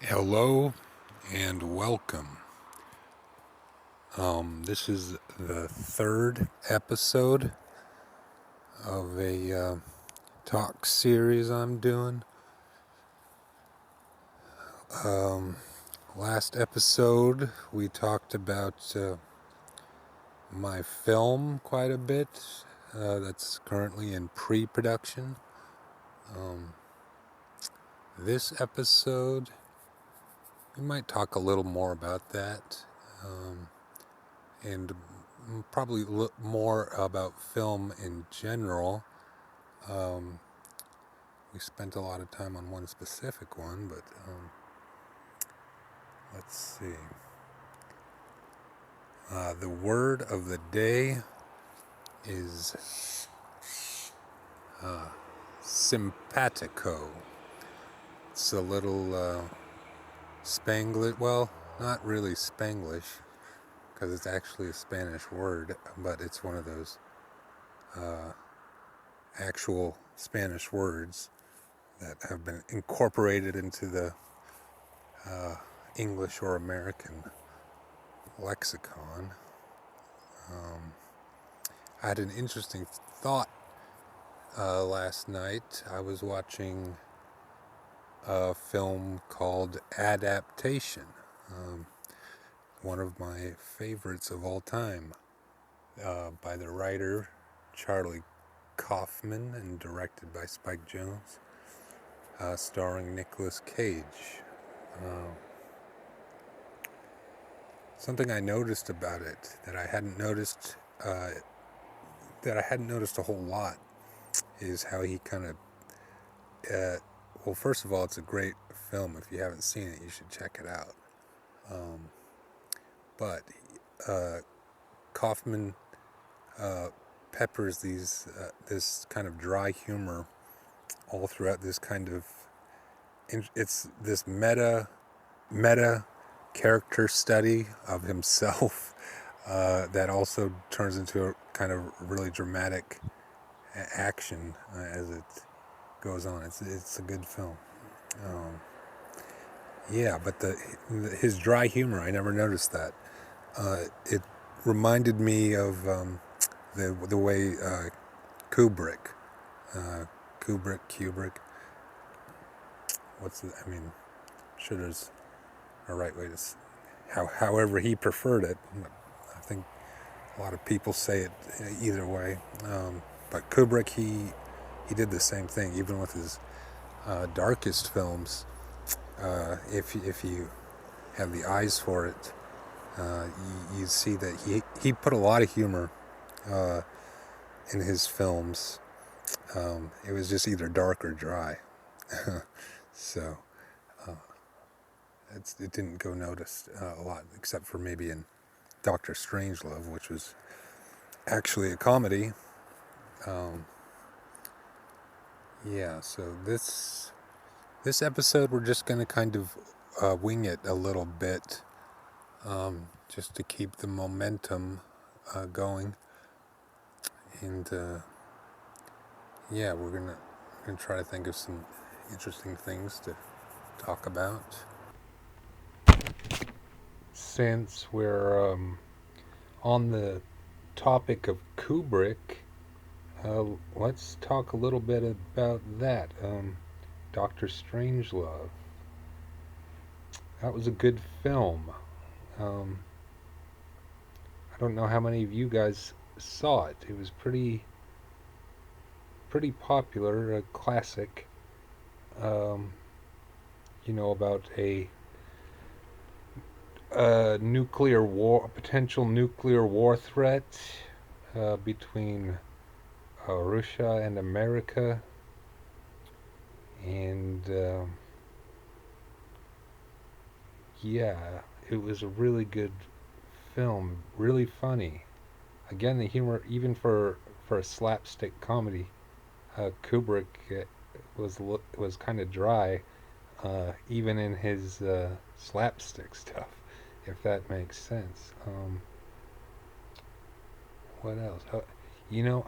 Hello and welcome. This is the third episode of a talk series I'm doing. Last episode, we talked about my film quite a bit. That's currently in pre-production. This episode, we might talk a little more about that, and probably look more about film in general. We spent a lot of time on one specific one, but let's see. The word of the day is simpatico. It's a little Spanglish. Well, not really Spanglish, because it's actually a Spanish word, but it's one of those actual Spanish words that have been incorporated into the English or American lexicon. I had an interesting thought last night. I was watching a film called Adaptation, one of my favorites of all time, by the writer Charlie Kaufman and directed by Spike Jonze, starring Nicolas Cage. Something I noticed about it that I hadn't noticed a whole lot is how he kind of well, first of all, it's a great film. If you haven't seen it, you should check it out. But Kaufman peppers this kind of dry humor all throughout this kind of it's this meta character study of himself that also turns into a kind of really dramatic action as it goes on. It's a good film. Yeah, but his dry humor, I never noticed that. It reminded me of the way Kubrick, Kubrick. I mean, sure there's a right way to, however he preferred it. I think a lot of people say it either way. But Kubrick, he did the same thing, even with his darkest films. If you have the eyes for it, you see that he put a lot of humor in his films. It was just either dark or dry. So it didn't go noticed a lot, except for maybe in Doctor Strangelove, which was actually a comedy. Yeah, so this episode we're just going to kind of wing it a little bit, just to keep the momentum going, and yeah, we're gonna try to think of some interesting things to talk about. Since we're on the topic of Kubrick, let's talk a little bit about that. Doctor Strangelove. That was a good film. Um, I don't know how many of you guys saw it. It was pretty popular, a classic. Um, about a nuclear war, a potential nuclear war threat between Russia and America, and yeah, it was a really good film, really funny. Again, the humor, even for a slapstick comedy, Kubrick was kind of dry, even in his slapstick stuff, if that makes sense. What else?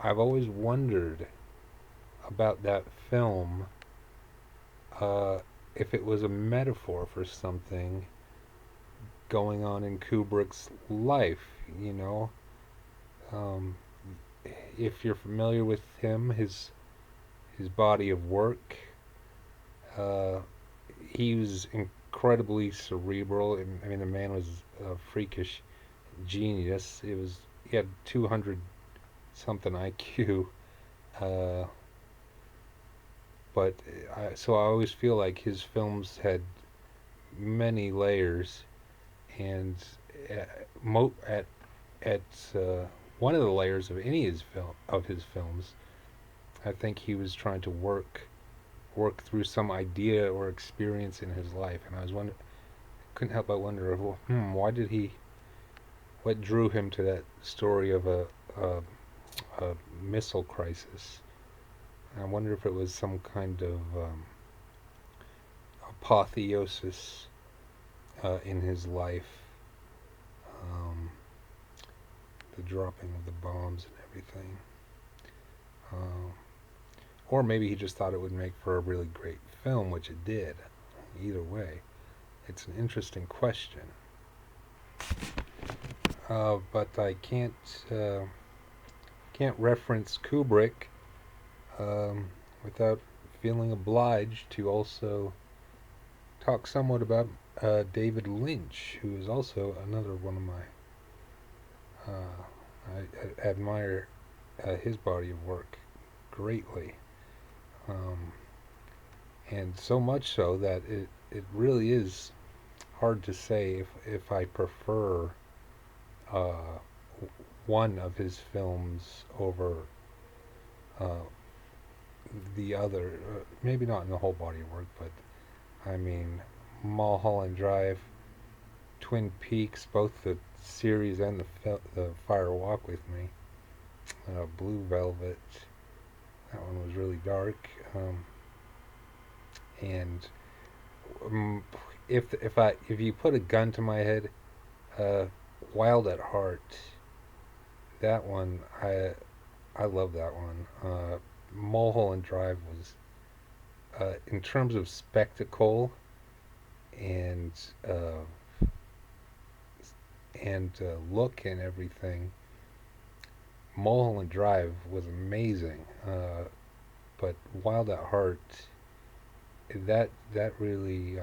I've always wondered about that film. Uh, if it was a metaphor for something going on in Kubrick's life, you know. Um, if you're familiar with him, his body of work, uh, he was incredibly cerebral, and I mean the man was a freakish genius. He had 200 something IQ, uh, but so I always feel like his films had many layers, and at at one of the layers of any of his films, I think he was trying to work through some idea or experience in his life, and couldn't help but wonder, well, what drew him to that story of a, a missile crisis? And I wonder if it was some kind of apotheosis in his life, um, the dropping of the bombs and everything. Or maybe he just thought it would make for a really great film, which it did. Either way, it's an interesting question. But I can't reference Kubrick without feeling obliged to also talk somewhat about David Lynch, who is also another one of my. I admire his body of work greatly, and so much so that it really is hard to say if I prefer uh, one of his films over uh, the other. Maybe not in the whole body of work, but I mean, Mulholland Drive, Twin Peaks, both the series and the Fire Walk with Me, Blue Velvet. That one was really dark, and if you put a gun to my head, uh, Wild at Heart. That one, I love that one. Mulholland Drive was, in terms of spectacle and look and everything, Mulholland Drive was amazing. But Wild at Heart, that really,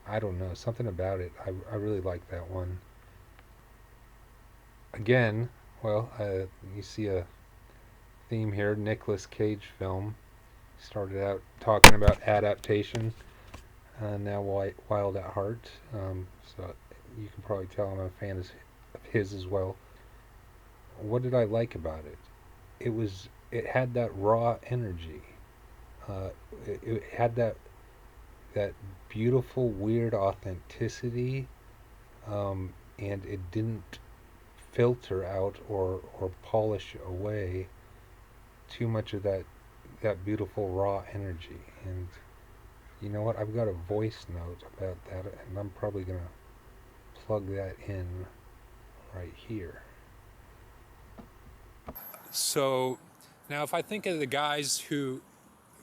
I don't know, something about it. I really like that one. Again, well, you see a theme here. Nicolas Cage film. Started out talking about adaptation. Now Wild at Heart. So you can probably tell I'm a fan of his as well. What did I like about it? It had that raw energy. It had that beautiful, weird authenticity, and it didn't filter out or polish away too much of that beautiful raw energy. And you know what? I've got a voice note about that, and I'm probably gonna plug that in right here. So now, if I think of the guys who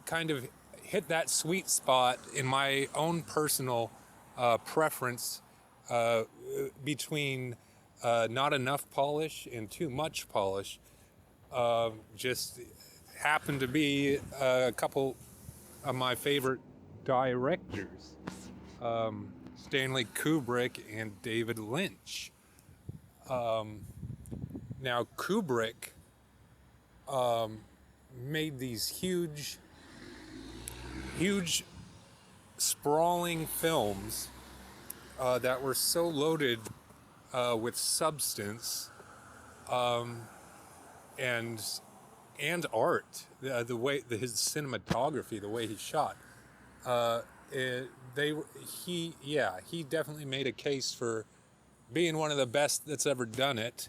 kind of hit that sweet spot in my own personal preference between not enough polish and too much polish, just happened to be a couple of my favorite directors, Stanley Kubrick and David Lynch. Now Kubrick made these huge sprawling films that were so loaded with substance and art, the way his cinematography, the way he shot. He definitely made a case for being one of the best that's ever done it.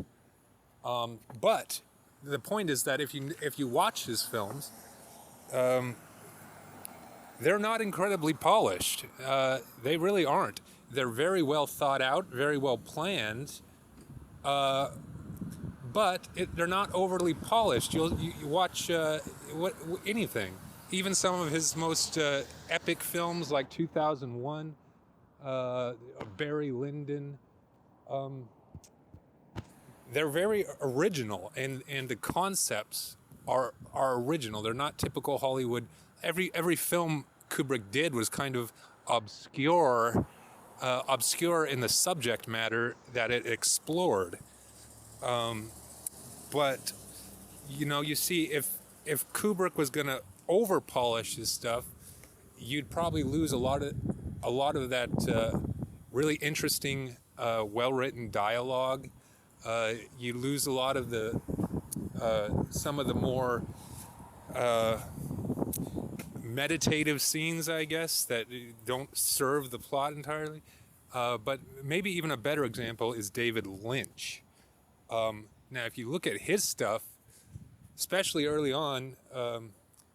But the point is that if you watch his films, they're not incredibly polished. They really aren't. They're very well thought out, very well planned, but they're not overly polished. You watch anything, even some of his most epic films, like 2001, Barry Lyndon, they're very original, and the concepts are original. They're not typical Hollywood. Every film Kubrick did was kind of obscure, obscure in the subject matter that it explored. But you see, if Kubrick was gonna over polish his stuff, you'd probably lose a lot of that really interesting, well written dialogue. You lose a lot of the some of the more meditative scenes, I guess, that don't serve the plot entirely. But maybe even a better example is David Lynch. Now, if you look at his stuff, especially early on,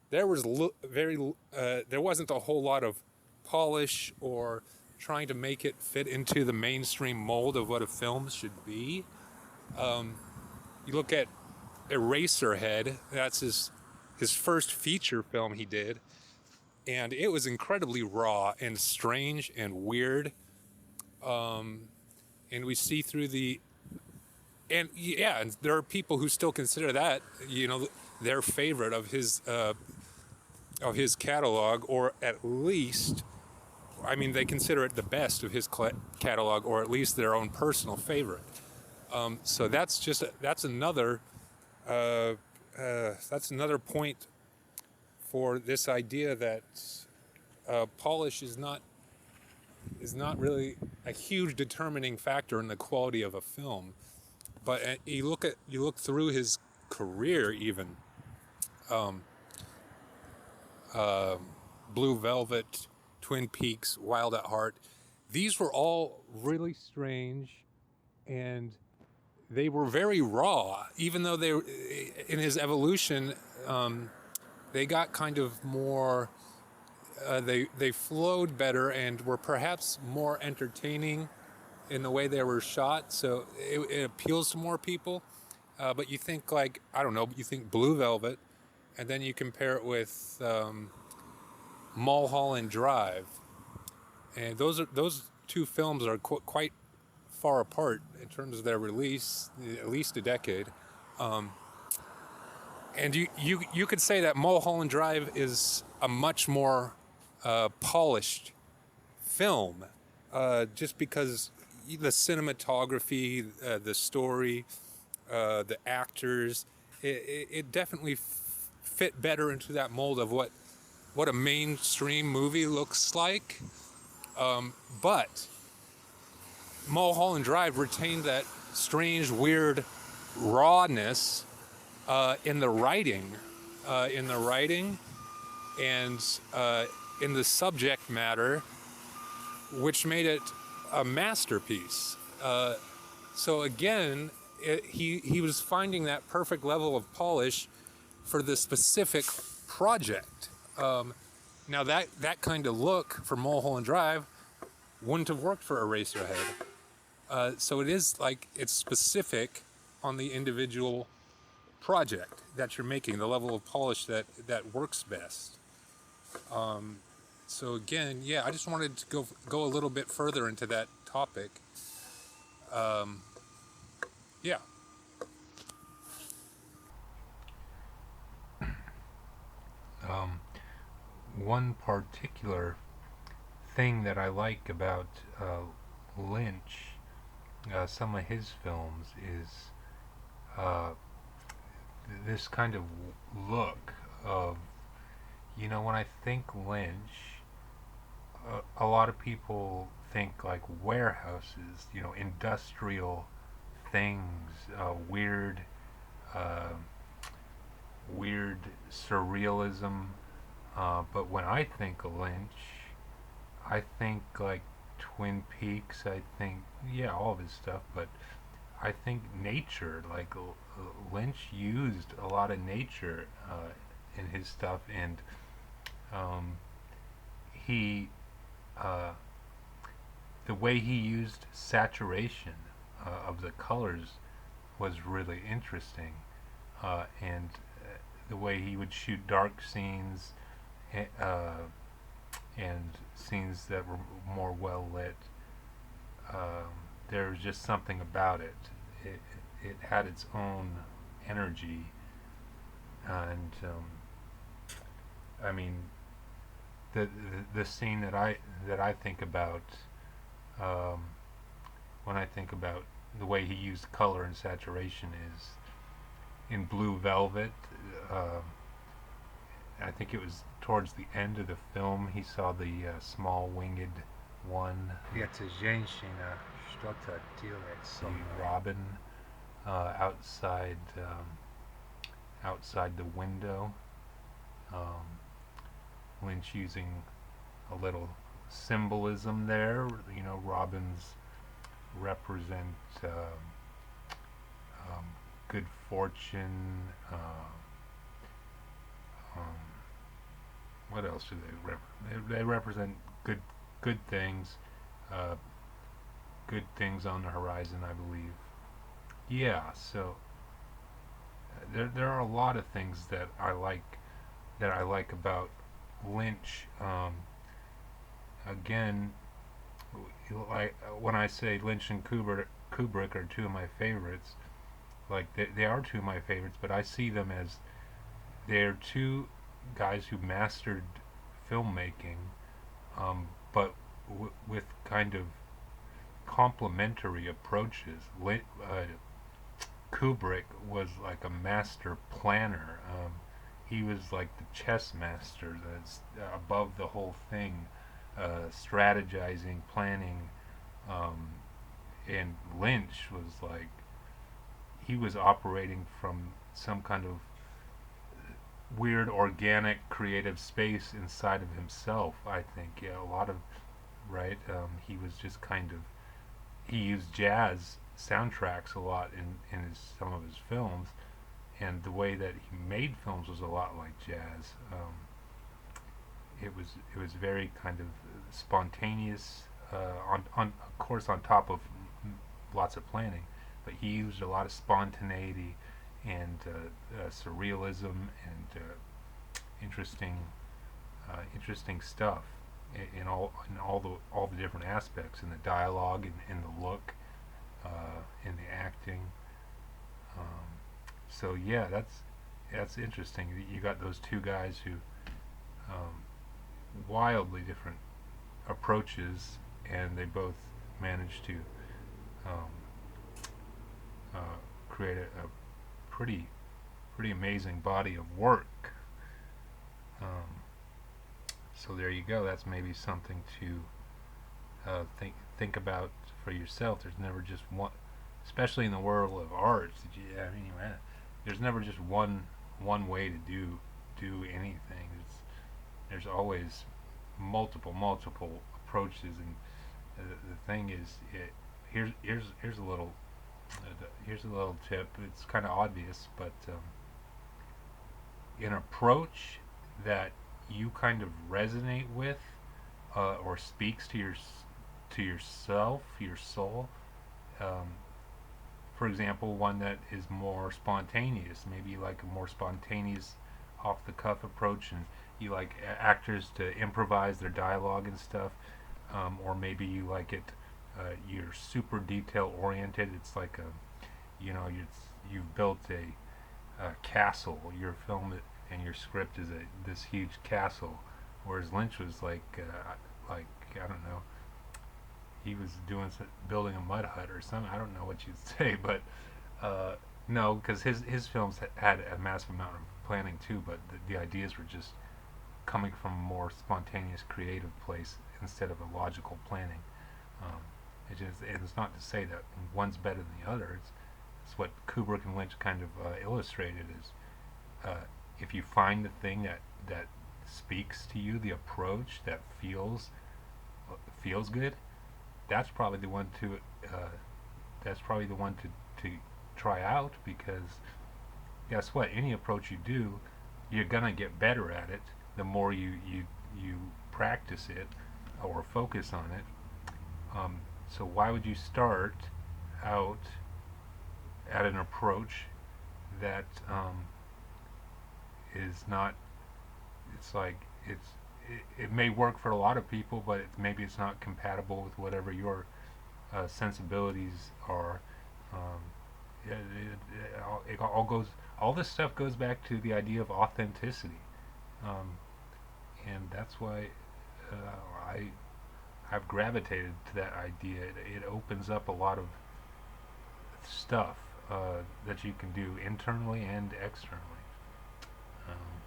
there was there wasn't a whole lot of polish or trying to make it fit into the mainstream mold of what a film should be. You look at Eraserhead. That's his first feature film he did, and it was incredibly raw and strange and weird. And we see through and yeah, and there are people who still consider that their favorite of his catalog, or at least, I mean, they consider it the best of his catalog, or at least their own personal favorite. So that's another point for this idea that polish is not really a huge determining factor in the quality of a film. But you look through his career, even Blue Velvet, Twin Peaks, Wild at Heart. These were all really strange, and they were very raw. Even though they were, in his evolution, they got kind of more. They flowed better and were perhaps more entertaining in the way they were shot, so it appeals to more people. But you think, like, I don't know, you think Blue Velvet, and then you compare it with Mulholland Drive, and those two films are quite far apart in terms of their release, at least a decade. And you could say that Mulholland Drive is a much more polished film, just because the cinematography, the story, the actors, it definitely fit better into that mold of what a mainstream movie looks like. But Mulholland Drive retained that strange, weird rawness in the writing, and in the subject matter, which made it a masterpiece. So again, he was finding that perfect level of polish for the specific project. Now that kind of look for Mulholland Drive wouldn't have worked for Eraserhead. So it is like it's specific on the individual project that you're making, the level of polish that works best. So again, yeah, I just wanted to go a little bit further into that topic. Yeah. One particular thing that I like about Lynch, some of his films, is this kind of look of, when I think Lynch, a lot of people think like warehouses, industrial things, weird surrealism. But when I think of Lynch, I think like Twin Peaks. I think, yeah, all of his stuff, but I think nature. Like Lynch used a lot of nature in his stuff, and he the way he used saturation of the colors was really interesting, and the way he would shoot dark scenes, and scenes that were more well lit. Um, there was just something about it. It it had its own energy, and I mean the scene that I think about um, when I think about the way he used color and saturation is in Blue Velvet. Uh, I think it was towards the end of the film. He saw the small winged one. Jetzt женщина что-то делает со The мной. robin outside outside the window. Um, Lynch using a little symbolism there. You know, robins represent um, good fortune. Um, what else do they represent? They represent good things, uh, good things on the horizon, I believe. Yeah, so there are a lot of things that I like about Lynch. Again, like when I say Lynch and Kubrick are two of my favorites, like they are two of my favorites, but I see them as they're two guys who mastered filmmaking, but with kind of complementary approaches. Kubrick was like a master planner. He was like the chess master that's above the whole thing, strategizing, planning. Um, and Lynch was like he was operating from some kind of weird organic creative space inside of himself. I think yeah, a lot of right. He was just kind of he used jazz soundtracks a lot in some of his films, and the way that he made films was a lot like jazz. It was very kind of spontaneous, on of course on top of lots of planning, but he used a lot of spontaneity and surrealism and interesting interesting stuff in all the different aspects in the dialogue in the look in the acting. Um, so yeah, that's interesting. You got those two guys who um, wildly different approaches, and they both managed to um, create a pretty pretty amazing body of work. Um, so there you go. That's maybe something to think about for yourself. There's never just one, especially in the world of arts. I mean, man, there's never just one way to do anything. There's always multiple approaches, and the thing is, here's here's a little tip. It's kind of obvious, but an approach that you kind of resonate with or speaks to yourself, your soul. Um, for example, one that is more spontaneous, maybe like a more spontaneous, off the cuff approach, and you like actors to improvise their dialogue and stuff, or maybe you like it. You're super detail oriented. It's like you've built a castle. Your film and your script is this huge castle, whereas Lynch was like I don't know, he was building a mud hut or something. I don't know what you'd say, but uh, no, because his films had a massive amount of planning too, but the ideas were just coming from a more spontaneous, creative place instead of a logical planning. Um, and it's not to say that one's better than the other. It's what Kubrick and Lynch kind of illustrated is if you find the thing that speaks to you, the approach that feels good, that's probably the one to uh, that's probably the one to try out because guess what? Any approach you do, you're gonna get better at it the more you practice it or focus on it. So why would you start out at an approach that is not? It's like it may work for a lot of people, but maybe it's not compatible with whatever your sensibilities are. Um, all goes, all this stuff goes back to the idea of authenticity, um, and that's why I I've gravitated to that idea. It opens up a lot of stuff that you can do internally and externally. Um,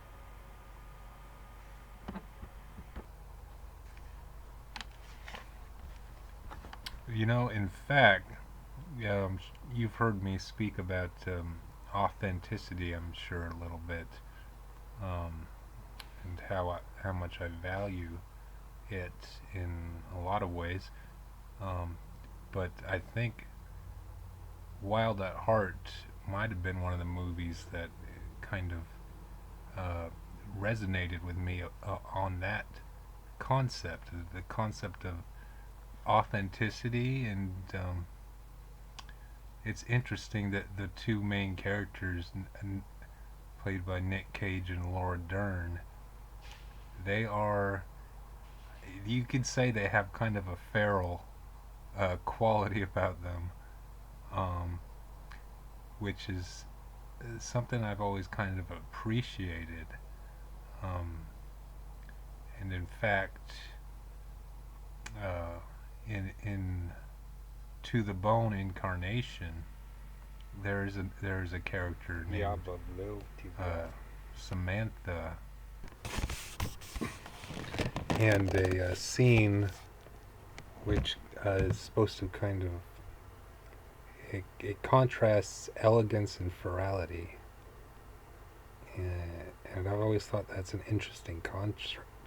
in fact, you've heard me speak about authenticity, I'm sure, a little bit, um, and how much I value it in a lot of ways. Um, but I think Wild at Heart might have been one of the movies that kind of uh, resonated with me on that concept, the concept of authenticity. And it's interesting that the two main characters, played by Nick Cage and Laura Dern, they are, you could say they have kind of a feral quality about them, um, which is something I've always kind of appreciated. Um, and in fact, uh, in To the Bone Incarnation, there's a character named Samantha, and a scene which is supposed to kind of, it contrasts elegance and ferality, and I've always thought that's an interesting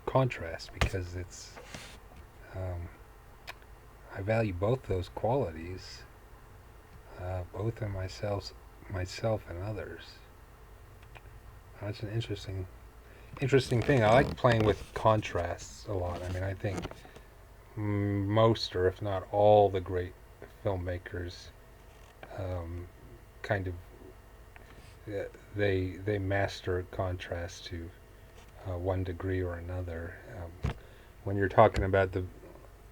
contrast, because it's um, I value both those qualities, both in myself and others. That's an interesting thing. I like playing with contrasts a lot. I mean, I think most, or if not all, the great filmmakers um, kind of they master contrast to one degree or another. When you're talking about the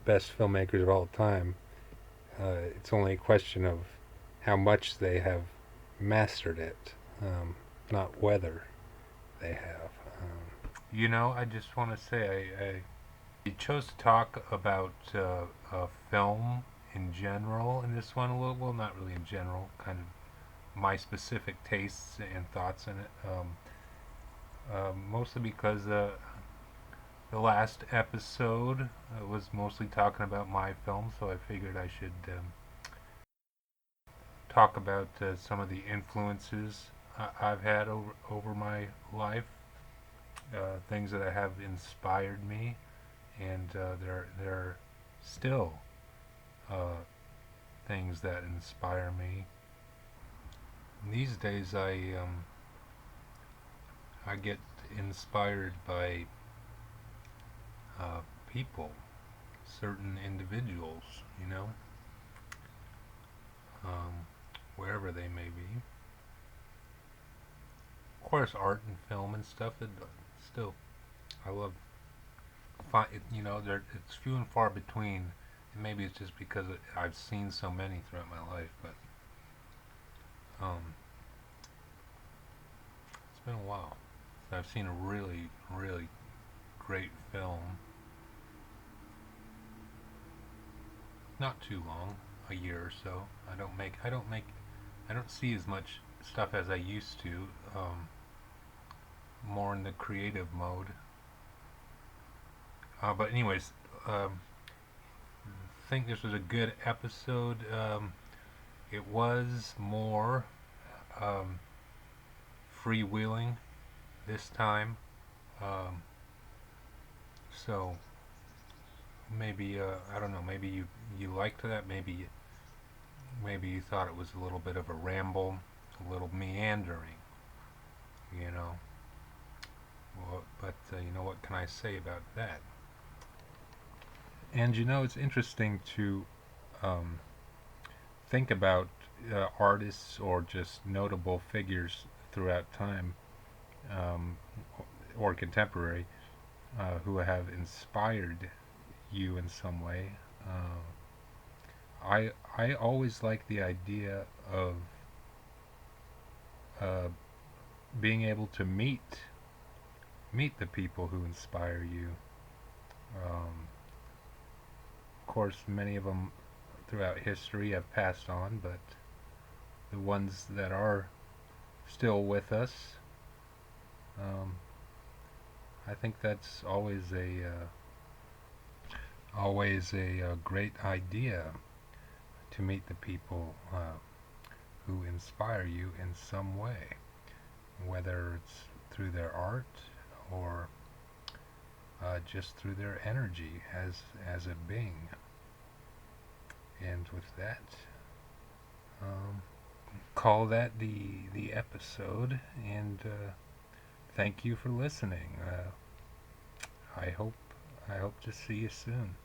best filmmakers of all time, it's only a question of how much they have mastered it, not whether they have. I just want to say I chose to talk about film in general in this one a little. Well, not really in general, kind of my specific tastes and thoughts in it. Mostly because the last episode was mostly talking about my film, so I figured I should talk about some of the influences I've had over my life, things that have inspired me, and they're still things that inspire me. These days, I get inspired by people, certain individuals, you know, um, wherever they may be. Of course, art and film and stuff. Still, I love. It's few and far between. And maybe it's just because I've seen so many throughout my life, but it's been a while. I've seen a really, really great film. Not too long, a year or so. I don't see as much stuff as I used to. More in the creative mode. But anyways, I think this was a good episode. It was more um, freewheeling this time. Um, so maybe I don't know. Maybe you liked that. Maybe you thought it was a little bit of a ramble, a little meandering. You know. Well, but what can I say about that? And it's interesting to um, think about artists or just notable figures throughout time, um, or contemporary, who have inspired you in some way. I always like the idea of uh, being able to meet the people who inspire you. Of course, many of them throughout history have passed on, but the ones that are still with us, um, I think that's always a great idea to meet the people who inspire you in some way, whether it's through their art or just through their energy as a being. And with that, um, call that the episode. And thank you for listening. I hope to see you soon.